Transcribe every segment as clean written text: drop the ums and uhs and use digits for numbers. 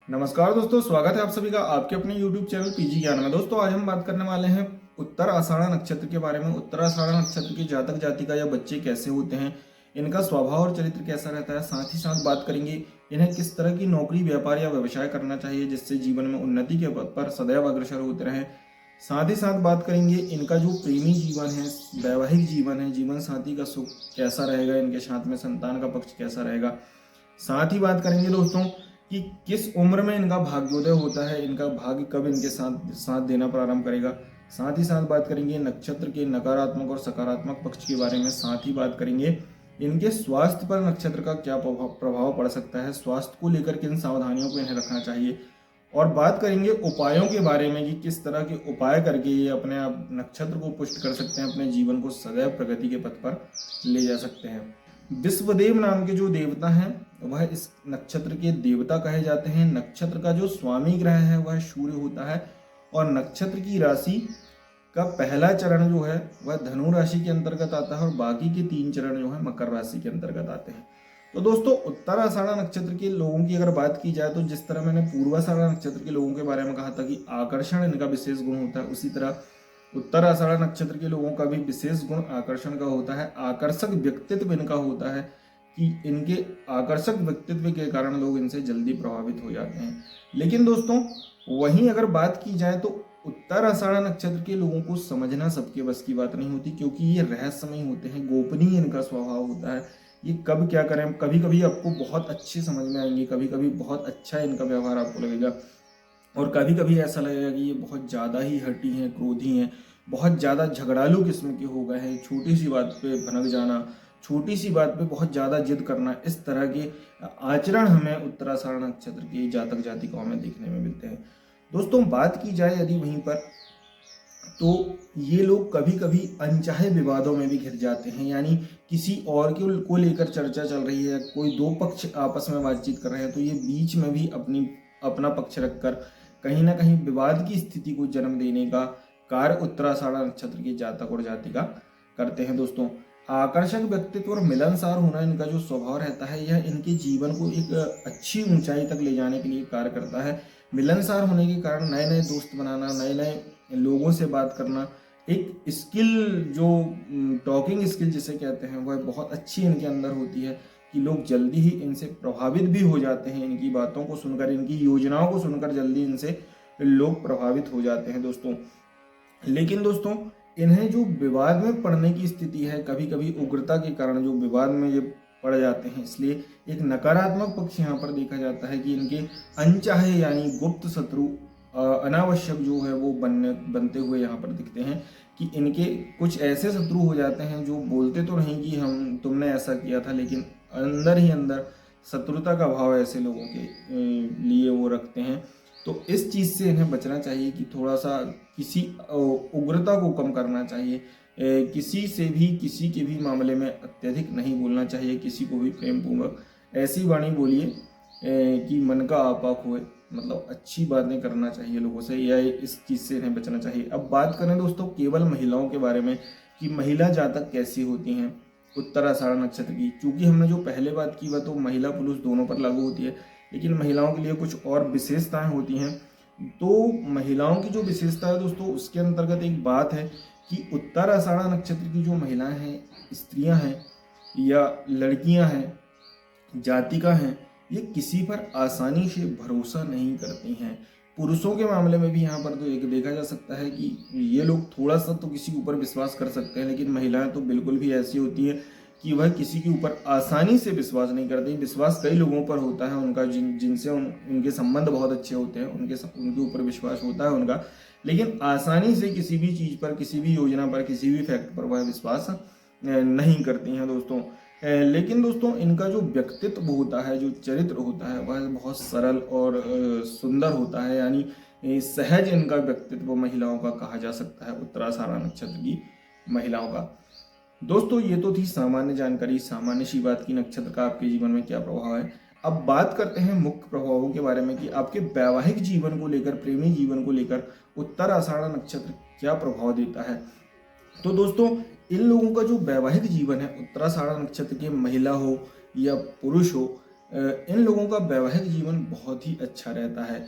नमस्कार दोस्तों, स्वागत है आप सभी का आपके अपने YouTube चैनल पीजी ज्ञान में। दोस्तों आज हम बात करने वाले हैं उत्तर आषाढ़ा नक्षत्र के बारे में। उत्तर आषाढ़ा नक्षत्र के जातक जातिका या बच्चे कैसे होते हैं, इनका स्वभाव और चरित्र कैसा रहता है। साथ ही साथ बात करेंगे इन्हें किस तरह की नौकरी, व्यापार या व्यवसाय करना चाहिए जिससे जीवन में उन्नति के पथ पर सदैव अग्रसर होते रहें। साथ ही साथ बात करेंगे इनका जो प्रेमी जीवन है, वैवाहिक जीवन है, जीवन साथी का सुख कैसा रहेगा, इनके साथ में संतान का पक्ष कैसा रहेगा। साथ ही बात करेंगे दोस्तों कि किस उम्र में इनका भाग्योदय होता है, इनका भाग्य कब इनके साथ साथ देना प्रारंभ करेगा। साथ ही साथ बात करेंगे नक्षत्र के नकारात्मक और सकारात्मक पक्ष के बारे में। साथ ही बात करेंगे इनके स्वास्थ्य पर नक्षत्र का क्या प्रभाव पड़ सकता है, स्वास्थ्य को लेकर किन सावधानियों को इन्हें रखना चाहिए। और बात करेंगे उपायों के बारे में कि किस तरह के उपाय करके ये अपने आप नक्षत्र को पुष्ट कर सकते हैं, अपने जीवन को सदैव प्रगति के पथ पर ले जा सकते हैं। विश्वदेव नाम के जो देवता हैं वह इस नक्षत्र के देवता कहे जाते हैं। नक्षत्र का जो स्वामी ग्रह है वह सूर्य होता है और नक्षत्र की राशि का पहला चरण जो है वह धनु राशि के अंतर्गत आता है और बाकी के 3 चरण जो है मकर राशि के अंतर्गत आते हैं। तो दोस्तों उत्तर आषाढ़ा नक्षत्र के लोगों की अगर बात की जाए तो जिस तरह मैंने पूर्वाषाढ़ा नक्षत्र के लोगों के बारे में कहा था कि आकर्षण इनका विशेष गुण होता है, उसी तरह उत्तर आषाढ़ा नक्षत्र के लोगों का भी विशेष गुण आकर्षण का होता है। आकर्षक व्यक्तित्व इनका होता है कि इनके आकर्षक व्यक्तित्व के कारण लोग इनसे जल्दी प्रभावित हो जाते हैं। लेकिन दोस्तों वहीं अगर बात की जाए तो उत्तर आषाढ़ा नक्षत्र के लोगों को समझना सबके बस की बात नहीं होती, क्योंकि ये रहस्यमय होते हैं, गोपनीय इनका स्वभाव होता है। ये कब क्या करें, कभी कभी आपको बहुत अच्छे समझ में आएंगे, कभी कभी बहुत अच्छा इनका व्यवहार आपको लगेगा और कभी कभी ऐसा लगेगा कि ये बहुत ज़्यादा ही हठी हैं, क्रोधी हैं, बहुत ज़्यादा झगड़ालू किस्म के हो गए हैं। छोटी सी बात पे भनक जाना, छोटी सी बात पे बहुत ज़्यादा जिद करना, इस तरह के आचरण हमें उत्तराषाढ़ नक्षत्र के जातक जातिकाओं में देखने में मिलते हैं। दोस्तों बात की जाए यदि वहीं पर, तो ये लोग कभी कभी अनचाहे विवादों में भी घिर जाते हैं। यानी किसी और को लेकर चर्चा चल रही है, कोई 2 पक्ष आपस में बातचीत कर रहे हैं तो ये बीच में भी अपना पक्ष रखकर कहीं ना कहीं विवाद की स्थिति को जन्म देने का कार्य उत्तराषाढ़ा नक्षत्र के जातक और जातिका करते हैं। दोस्तों आकर्षक व्यक्तित्व और मिलनसार होना इनका जो स्वभाव रहता है, यह इनके जीवन को एक अच्छी ऊंचाई तक ले जाने के लिए कार्य करता है। मिलनसार होने के कारण नए नए दोस्त बनाना, नए नए लोगों से बात करना, एक स्किल जो टॉकिंग स्किल जिसे कहते हैं वह बहुत अच्छी इनके अंदर होती है कि लोग जल्दी ही इनसे प्रभावित भी हो जाते हैं। इनकी बातों को सुनकर, इनकी योजनाओं को सुनकर जल्दी इनसे लोग प्रभावित हो जाते हैं दोस्तों। लेकिन दोस्तों इन्हें जो विवाद में पड़ने की स्थिति है, कभी कभी उग्रता के कारण जो विवाद में ये पड़ जाते हैं, इसलिए एक नकारात्मक पक्ष यहाँ पर देखा जाता है कि इनके अनचाहे यानी गुप्त शत्रु अनावश्यक जो है वो बनते हुए यहाँ पर दिखते हैं कि इनके कुछ ऐसे शत्रु हो जाते हैं जो बोलते तो नहीं कि तुमने ऐसा किया था, लेकिन अंदर ही अंदर शत्रुता का भाव ऐसे लोगों के लिए वो रखते हैं। तो इस चीज़ से इन्हें बचना चाहिए कि थोड़ा सा किसी उग्रता को कम करना चाहिए, किसी से भी, किसी के भी मामले में अत्यधिक नहीं बोलना चाहिए, किसी को भी प्रेम पूर्वक ऐसी वाणी बोलिए कि मन का आपा खोए, मतलब अच्छी बातें करना चाहिए लोगों से, या इस चीज़ से इन्हें बचना चाहिए। अब बात करें दोस्तों केवल महिलाओं के बारे में कि महिला जातक कैसी होती हैं उत्तराषाढ़ नक्षत्र की। चूंकि हमने जो पहले बात की वह तो महिला पुरुष दोनों पर लागू होती है, लेकिन महिलाओं के लिए कुछ और विशेषताएं होती हैं। तो महिलाओं की जो विशेषता है दोस्तों, उसके अंतर्गत एक बात है कि उत्तराषाढ़ नक्षत्र की जो महिलाएं हैं, स्त्रियां हैं या लड़कियां हैं, जातिका हैं, ये किसी पर आसानी से भरोसा नहीं करती हैं। पुरुषों के मामले में भी यहाँ पर तो एक देखा जा सकता है कि ये लोग थोड़ा सा तो किसी के ऊपर विश्वास कर सकते हैं, लेकिन महिलाएं तो बिल्कुल भी ऐसी होती हैं कि वह किसी के ऊपर आसानी से विश्वास नहीं करती। विश्वास कई लोगों पर होता है उनका, जिनसे उनके संबंध बहुत अच्छे होते हैं, उनके ऊपर विश्वास होता है उनका, लेकिन आसानी से किसी भी चीज़ पर, किसी भी योजना पर, किसी भी फैक्ट पर वह विश्वास नहीं करती हैं दोस्तों। लेकिन दोस्तों इनका जो व्यक्तित्व होता है, जो चरित्र होता है, वह बहुत सरल और सुंदर होता है। यानी सहज इनका व्यक्तित्व महिलाओं का कहा जा सकता है, उत्तराषाढ़ा नक्षत्र की महिलाओं का। दोस्तों ये तो थी सामान्य जानकारी, सामान्य सी बात की नक्षत्र का आपके जीवन में क्या प्रभाव है। अब बात करते हैं मुख्य प्रभावों के बारे में कि आपके वैवाहिक जीवन को लेकर, प्रेमी जीवन को लेकर उत्तराषाढ़ा नक्षत्र क्या प्रभाव देता है। तो दोस्तों इन लोगों का जो वैवाहिक जीवन है, उत्तराषाढ़ा नक्षत्र के महिला हो या पुरुष हो, इन लोगों का वैवाहिक जीवन बहुत ही अच्छा रहता है,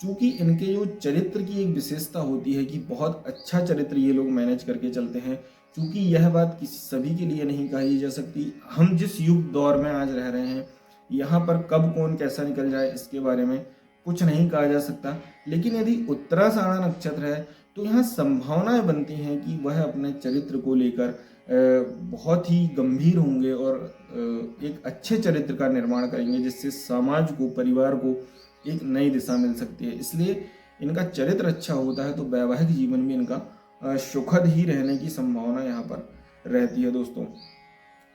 क्योंकि इनके जो चरित्र की एक विशेषता होती है कि बहुत अच्छा चरित्र ये लोग मैनेज करके चलते हैं। क्योंकि यह बात किसी सभी के लिए नहीं कही जा सकती। हम जिस युग दौर में आज रह रहे हैं, यहाँ पर कब कौन कैसा निकल जाए इसके बारे में कुछ नहीं कहा जा सकता। लेकिन यदि उत्तराषाढ़ा नक्षत्र है तो यहाँ संभावनाएं बनती हैं कि वह अपने चरित्र को लेकर बहुत ही गंभीर होंगे और एक अच्छे चरित्र का निर्माण करेंगे, जिससे समाज को, परिवार को एक नई दिशा मिल सकती है। इसलिए इनका चरित्र अच्छा होता है तो वैवाहिक जीवन भी इनका सुखद ही रहने की संभावना यहाँ पर रहती है दोस्तों।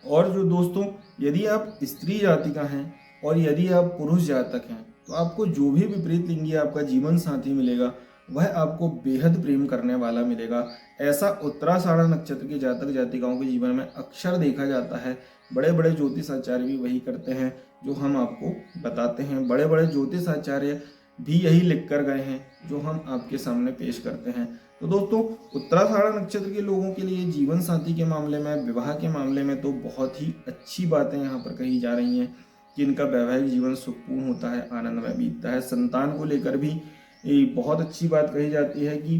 और जो दोस्तों, यदि आप स्त्री जाति का हैं और यदि आप पुरुष जातक हैं तो आपको जो भी विपरीत लिंगी आपका जीवन साथी मिलेगा वह आपको बेहद प्रेम करने वाला मिलेगा। ऐसा उत्तराषाढ़ा नक्षत्र के जातक जातिकाओं के जीवन में अक्सर देखा जाता है। बड़े बड़े ज्योतिष आचार्य भी वही करते हैं जो हम आपको बताते हैं। बड़े बड़े ज्योतिष आचार्य भी यही लिख कर गए हैं जो हम आपके सामने पेश करते हैं। तो दोस्तों, उत्तराषाढ़ा नक्षत्र के लोगों के लिए जीवन साथी के मामले में, विवाह के मामले में तो बहुत ही अच्छी बातें यहाँ पर कही जा रही हैं कि इनका वैवाहिक जीवन सुखपूर्ण होता है, आनंदमय बीतता है। संतान को लेकर भी बहुत अच्छी बात कही जाती है कि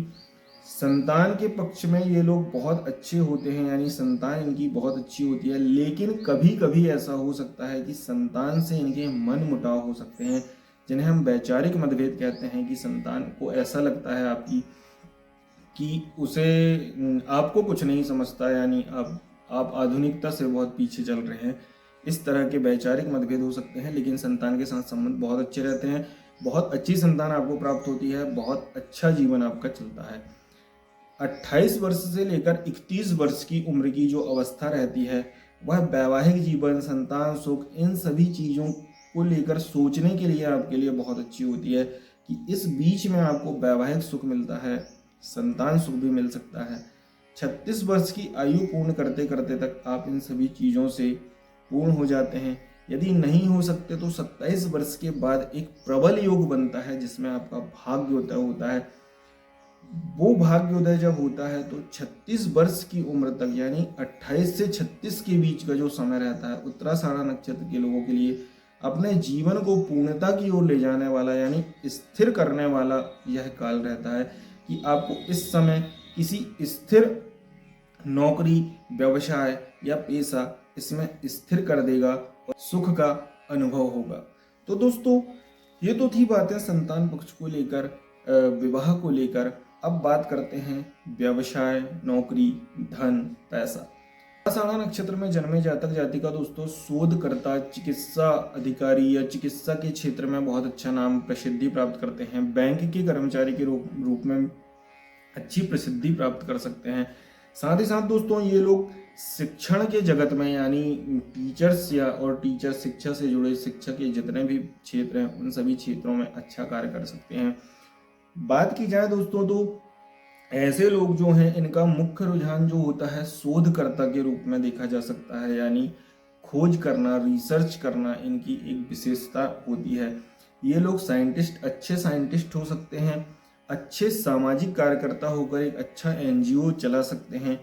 संतान के पक्ष में ये लोग बहुत अच्छे होते हैं, यानी संतान इनकी बहुत अच्छी होती है। लेकिन कभी कभी ऐसा हो सकता है कि संतान से इनके मन मुटाव हो सकते हैं, जिन्हें हम वैचारिक मतभेद कहते हैं। कि संतान को ऐसा लगता है आपकी कि उसे आपको कुछ नहीं समझता, यानी आप आधुनिकता से बहुत पीछे चल रहे हैं। इस तरह के वैचारिक मतभेद हो सकते हैं। लेकिन संतान के साथ संबंध बहुत अच्छे रहते हैं, बहुत अच्छी संतान आपको प्राप्त होती है, बहुत अच्छा जीवन आपका चलता है। 28 वर्ष से लेकर 31 वर्ष की उम्र की जो अवस्था रहती है वह वैवाहिक जीवन, संतान सुख, इन सभी चीज़ों को लेकर सोचने के लिए आपके लिए बहुत अच्छी होती है कि इस बीच में आपको वैवाहिक सुख मिलता है, संतान सुख भी मिल सकता है। 36 वर्ष की आयु पूर्ण करते करते तक आप इन सभी चीज़ों से पूर्ण हो जाते हैं। यदि नहीं हो सकते तो 27 वर्ष के बाद एक प्रबल योग बनता है जिसमें आपका भाग्योदय होता है। वो भाग्योदय जब होता है तो 36 वर्ष की उम्र तक, यानी 28 से 36 के बीच का जो समय रहता है, उत्तराषाढ़ा नक्षत्र के लोगों के लिए अपने जीवन को पूर्णता की ओर ले जाने वाला, यानी स्थिर करने वाला यह काल रहता है कि आपको इस समय किसी स्थिर नौकरी, व्यवसाय या पेशा इसमें स्थिर कर देगा और सुख का अनुभव होगा। तो दोस्तों, ये तो थी बातें संतान पक्ष को लेकर, विवाह को लेकर। अब बात करते हैं व्यवसाय, नौकरी, धन, पैसा। उत्तराषाढ़ा नक्षत्र में जन्मे जातक जातिका दोस्तों शोधकर्ता, चिकित्सा अधिकारी या चिकित्सा के क्षेत्र में बहुत अच्छा नाम, प्रसिद्धि प्राप्त करते हैं। बैंक के कर्मचारी के रूप में अच्छी प्रसिद्धि प्राप्त कर सकते हैं। साथ ही साथ दोस्तों, ये लोग शिक्षण के जगत में, यानी टीचर्स और टीचर शिक्षा से जुड़े, शिक्षा के जितने भी क्षेत्र हैं उन सभी क्षेत्रों में अच्छा कार्य कर सकते हैं। बात की जाए दोस्तों तो ऐसे लोग जो हैं इनका मुख्य रुझान जो होता है शोधकर्ता के रूप में देखा जा सकता है, यानी खोज करना, रिसर्च करना इनकी एक विशेषता होती है। ये लोग साइंटिस्ट, अच्छे साइंटिस्ट हो सकते हैं, अच्छे सामाजिक कार्यकर्ता होकर एक अच्छा एनजीओ चला सकते हैं।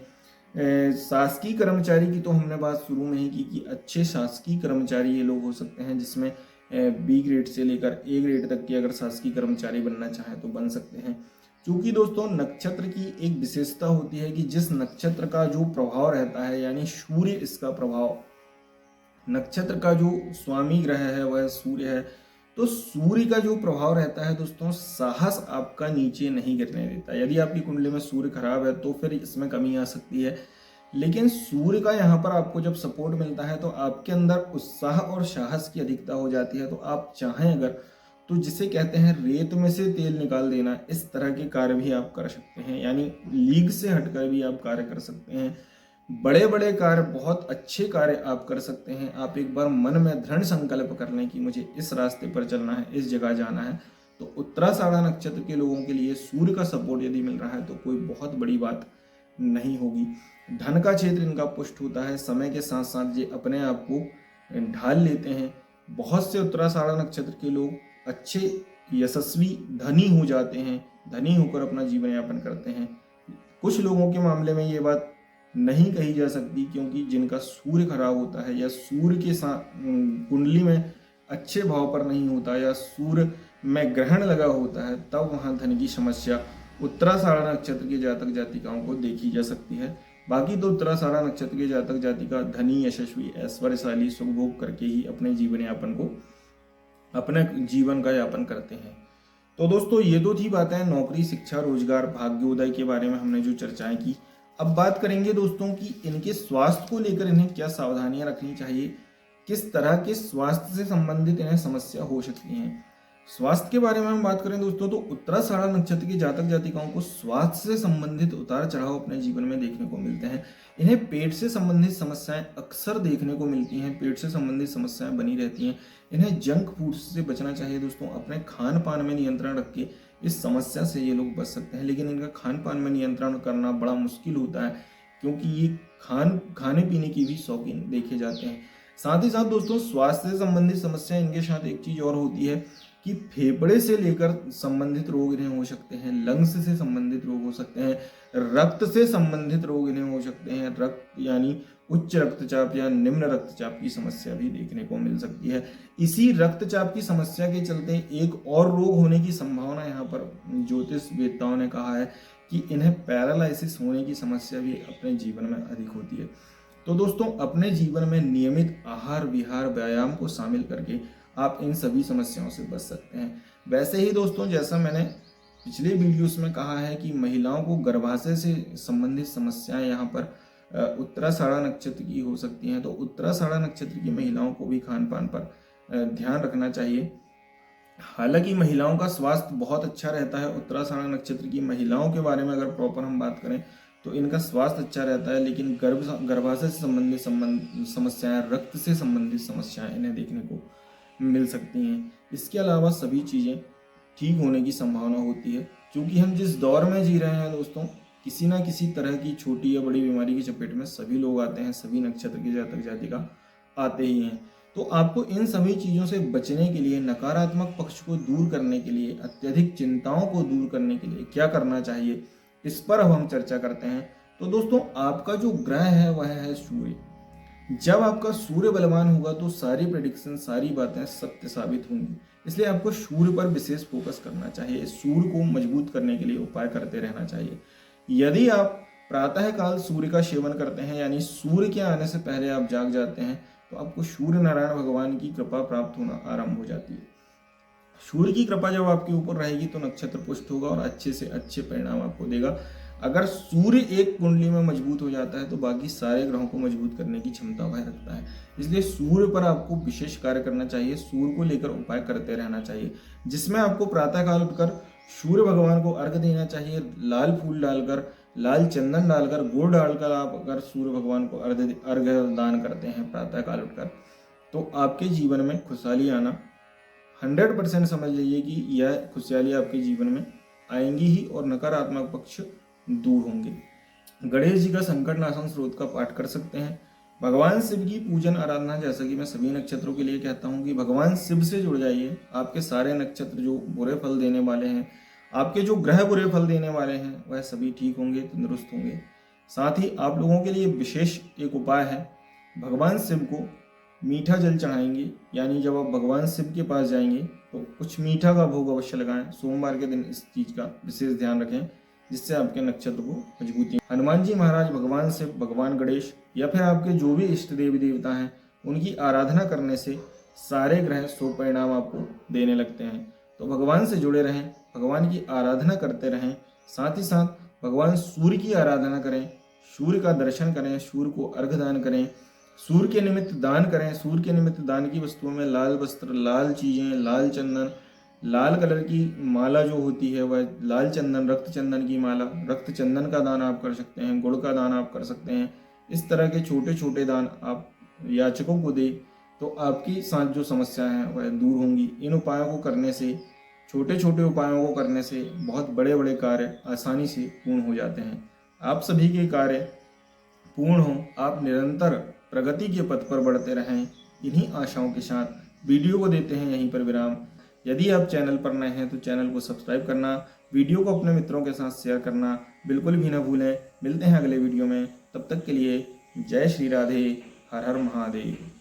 शासकीय कर्मचारी की तो हमने बात शुरू में ही की कि अच्छे शासकीय कर्मचारी ये लोग हो सकते हैं, जिसमें बी ग्रेड से लेकर ए ग्रेड तक के अगर शासकीय कर्मचारी बनना चाहे तो बन सकते हैं। क्योंकि दोस्तों, नक्षत्र की एक विशेषता होती है कि जिस नक्षत्र का जो प्रभाव रहता है, यानी सूर्य इसका प्रभाव, नक्षत्र का जो स्वामी ग्रह है वह सूर्य है, तो सूर्य का जो प्रभाव रहता है दोस्तों, साहस आपका नीचे नहीं गिरने देता। यदि आपकी कुंडली में सूर्य खराब है तो फिर इसमें कमी आ सकती है। लेकिन सूर्य का यहाँ पर आपको जब सपोर्ट मिलता है तो आपके अंदर उत्साह और साहस की अधिकता हो जाती है। तो आप चाहें अगर तो जिसे कहते हैं रेत में से तेल निकाल देना, इस तरह के कार्य भी आप कर सकते हैं, यानी लीग से हटकर भी आप कार्य कर सकते हैं। बड़े बड़े कार्य, बहुत अच्छे कार्य आप कर सकते हैं। आप एक बार मन में दृढ़ संकल्प कर लें कि मुझे इस रास्ते पर चलना है, इस जगह जाना है, तो उत्तराषाढ़ा नक्षत्र के लोगों के लिए सूर्य का सपोर्ट यदि मिल रहा है तो कोई बहुत बड़ी बात नहीं होगी। धन का क्षेत्र इनका पुष्ट होता है, समय के साथ साथ ये अपने आप को ढाल लेते हैं। बहुत से उत्तराषाढ़ा नक्षत्र के लोग अच्छे यशस्वी धनी हो जाते हैं, धनी होकर अपना जीवन यापन करते हैं। कुछ लोगों के मामले में ये बात नहीं कही जा सकती, क्योंकि जिनका सूर्य खराब होता है या सूर्य के साथ कुंडली में अच्छे भाव पर नहीं होता या सूर्य में ग्रहण लगा होता है, तब वहाँ धन की समस्या उत्तराषाढ़ा नक्षत्र के जातक जातिकाओं को देखी जा सकती है। बाकी तो उत्तराषाढ़ा नक्षत्र के जातक जातिका धनी, यशस्वी, ऐश्वर्यशाली, सुख भोग करके ही अपने जीवन का यापन करते हैं। तो दोस्तों ये तो थी बातें नौकरी, शिक्षा, रोजगार, भाग्योदय के बारे में हमने जो चर्चाएं की। अब बात करेंगे दोस्तों कि इनके स्वास्थ्य को लेकर इन्हें क्या सावधानियां रखनी चाहिए, किस तरह के स्वास्थ्य से संबंधित इन्हें समस्या हो सकती है। स्वास्थ्य के बारे में हम बात करें दोस्तों तो उत्तराषाढ़ा नक्षत्र के जातक जातिकाओं को स्वास्थ्य से संबंधित उतार चढ़ाव अपने जीवन में देखने को मिलते हैं। इन्हें पेट से संबंधित समस्याएं अक्सर देखने को मिलती हैं, पेट से संबंधित समस्याएं बनी रहती हैं। इन्हें जंक फूड से बचना चाहिए दोस्तों। अपने खान पान में नियंत्रण रख के इस समस्या से ये लोग बच सकते हैं, लेकिन इनका खान पान में नियंत्रण करना बड़ा मुश्किल होता है, क्योंकि ये खाने पीने की भी शौकीन देखे जाते हैं। साथ ही साथ दोस्तों स्वास्थ्य से संबंधित समस्या इनके साथ एक चीज और होती है कि फेफड़े से लेकर संबंधित रोग इन्हें हो सकते हैं, लंग्स से संबंधित रोग हो सकते हैं, रक्त से संबंधित रोग इन्हें हो सकते हैं। रक्त यानी उच्च रक्तचाप या निम्न रक्तचाप की समस्या भी देखने को मिल सकती है। इसी रक्तचाप की समस्या के चलते एक और रोग होने की संभावना यहाँ पर ज्योतिष वेत्ताओं ने कहा है कि इन्हें पैरालिसिस होने की समस्या भी अपने जीवन में अधिक होती है। तो दोस्तों अपने जीवन में नियमित आहार विहार व्यायाम को शामिल करके आप इन सभी समस्याओं से बच सकते हैं। वैसे ही दोस्तों जैसा मैंने पिछले वीडियोस में कहा है कि महिलाओं को गर्भाशय से संबंधित समस्याएं यहाँ पर उत्तराषाढ़ा नक्षत्र की हो सकती हैं, तो उत्तराषाढ़ा नक्षत्र की महिलाओं को भी खान पान पर ध्यान रखना चाहिए। हालांकि महिलाओं का स्वास्थ्य बहुत अच्छा रहता है। उत्तराषाढ़ा नक्षत्र की महिलाओं के बारे में अगर प्रॉपर हम बात करें तो इनका स्वास्थ्य अच्छा रहता है, लेकिन गर्भाशय से संबंधित समस्याएं, रक्त से संबंधित समस्याएं इन्हें देखने को मिल सकती हैं। इसके अलावा सभी चीज़ें ठीक होने की संभावना होती है, क्योंकि हम जिस दौर में जी रहे हैं दोस्तों, किसी ना किसी तरह की छोटी या बड़ी बीमारी की चपेट में सभी लोग आते हैं, सभी नक्षत्र के जातक जातिका आते ही हैं। तो आपको इन सभी चीज़ों से बचने के लिए, नकारात्मक पक्ष को दूर करने के लिए, अत्यधिक चिंताओं को दूर करने के लिए क्या करना चाहिए, इस पर अब हम चर्चा करते हैं। तो दोस्तों आपका जो ग्रह है वह है सूर्य। जब आपका सूर्य बलवान होगा तो सारी प्रेडिक्शन, सारी बातें सत्य साबित होंगी। इसलिए आपको सूर्य पर विशेष फोकस करना चाहिए। सूर्य को मजबूत करने के लिए उपाय करते रहना चाहिए। यदि आप प्रातः काल सूर्य का सेवन करते हैं, यानी सूर्य के आने से पहले आप जाग जाते हैं, तो आपको सूर्य नारायण भगवान की कृपा प्राप्त होना आरंभ हो जाती है। सूर्य की कृपा जब आपके ऊपर रहेगी तो नक्षत्र पुष्ट होगा और अच्छे से अच्छे परिणाम आपको देगा। अगर सूर्य एक कुंडली में मजबूत हो जाता है तो बाकी सारे ग्रहों को मजबूत करने की क्षमता वह रखता है। इसलिए सूर्य पर आपको विशेष कार्य करना चाहिए, सूर्य को लेकर उपाय करते रहना चाहिए, जिसमें आपको प्रातःकाल उठकर सूर्य भगवान को अर्घ देना चाहिए। लाल फूल डालकर, लाल चंदन डालकर, गुड़ डालकर आप अगर सूर्य भगवान को अर्घ दान करते हैं प्रातःकाल उठकर, तो आपके जीवन में खुशहाली आना 100% समझ लीजिए कि यह खुशहाली आपके जीवन में आएंगी ही और नकारात्मक पक्ष दूर होंगे। गणेश जी का संकट नाशन स्रोत का पाठ कर सकते हैं। भगवान शिव की पूजन आराधना, जैसा कि मैं सभी नक्षत्रों के लिए कहता हूं कि भगवान शिव से जुड़ जाइए। आपके सारे नक्षत्र जो बुरे फल देने वाले हैं, आपके जो ग्रह बुरे फल देने वाले हैं, वह सभी ठीक होंगे, तंदुरुस्त होंगे। साथ ही आप लोगों के लिए विशेष एक उपाय है, भगवान शिव को मीठा जल चढ़ाएंगे। यानी जब आप भगवान शिव के पास जाएंगे तो कुछ मीठा का भोग अवश्य लगाएं। सोमवार के दिन इस चीज का विशेष ध्यान रखें, जिससे आपके नक्षत्र को मजबूती। हनुमान जी महाराज, भगवान शिव, भगवान गणेश या फिर आपके जो भी इष्ट देवी देवता हैं, उनकी आराधना करने से सारे ग्रह शुभ परिणाम आपको देने लगते हैं। तो भगवान से जुड़े रहें, भगवान की आराधना करते रहें। साथ ही साथ भगवान सूर्य की आराधना करें, सूर्य का दर्शन करें, सूर्य को अर्घ दान करें, सूर्य के निमित्त दान करें। सूर्य के निमित्त दान की वस्तुओं में लाल वस्त्र, लाल चीजें, लाल चंदन, लाल कलर की माला जो होती है वह लाल चंदन, रक्त चंदन की माला, रक्त चंदन का दान आप कर सकते हैं, गुड़ का दान आप कर सकते हैं। इस तरह के छोटे छोटे दान आप याचकों को दे तो आपकी साथ जो समस्याएं हैं वह दूर होंगी। इन उपायों को करने से, छोटे छोटे उपायों को करने से बहुत बड़े बड़े कार्य आसानी से पूर्ण हो जाते हैं। आप सभी के कार्य पूर्ण हों, आप निरंतर प्रगति के पथ पर बढ़ते रहें। इन्हीं आशाओं के साथ वीडियो को देते हैं यहीं पर विराम। यदि आप चैनल पर नए हैं तो चैनल को सब्सक्राइब करना, वीडियो को अपने मित्रों के साथ शेयर करना बिल्कुल भी न भूलें। मिलते हैं अगले वीडियो में, तब तक के लिए जय श्री राधे, हर हर महादेव।